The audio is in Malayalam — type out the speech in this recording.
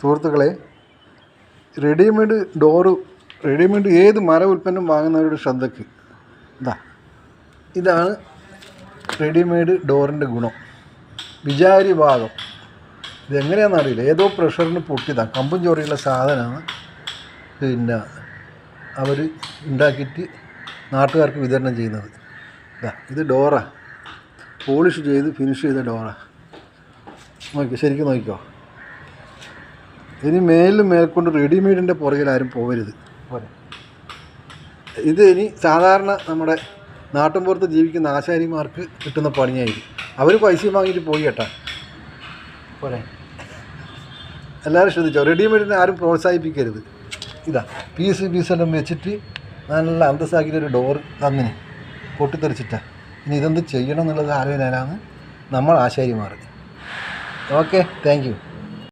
സുഹൃത്തുക്കളെ, റെഡിമെയ്ഡ് ഏത് മര ഉൽപ്പന്നം വാങ്ങുന്നവരുടെ ശ്രദ്ധയ്ക്ക് ഇതാണ് റെഡിമെയ്ഡ് ഡോറിൻ്റെ ഗുണം. വിചാരി ഭാഗം ഇതെങ്ങനെയാണെന്ന് അറിയില്ല, ഏതോ പ്രഷറിന് പൊട്ടിയതാണ്, കമ്പും ചോറിയുള്ള സാധനമാണ്. പിന്നെ അവർ ഉണ്ടാക്കിയിട്ട് നാട്ടുകാർക്ക് വിതരണം ചെയ്യുന്നത്. ഇത് ഡോറാ, പോളിഷ് ചെയ്ത് ഫിനിഷ് ചെയ്ത ഡോറാ. നോക്കിയോ, ശരിക്കും നോക്കിക്കോ. ഇനി മേൽക്കൊണ്ട് റെഡിമെയ്ഡിൻ്റെ പുറകിൽ ആരും പോകരുത്. ഇത് ഇനി സാധാരണ നമ്മുടെ നാട്ടിൻപുറത്ത് ജീവിക്കുന്ന ആശാരിമാർക്ക് കിട്ടുന്ന പണിയായിരിക്കും. അവർ പൈസ വാങ്ങിയിട്ട് പോയി കേട്ടാ പോരെ. എല്ലാവരും ശ്രദ്ധിച്ചോ, റെഡിമെയ്ഡിനെ ആരും പ്രോത്സാഹിപ്പിക്കരുത്. പീസെല്ലാം വെച്ചിട്ട് നല്ല അന്തസ്സാക്കിയിട്ടൊരു ഡോർ അങ്ങനെ പൊട്ടിത്തെറിച്ചിട്ടാണ്. ഇനി ഇതെന്ത് ചെയ്യണം എന്നുള്ളത് ആലോചനയിലാണ് നമ്മൾ ആശാരിമാർ. Okay, thank you.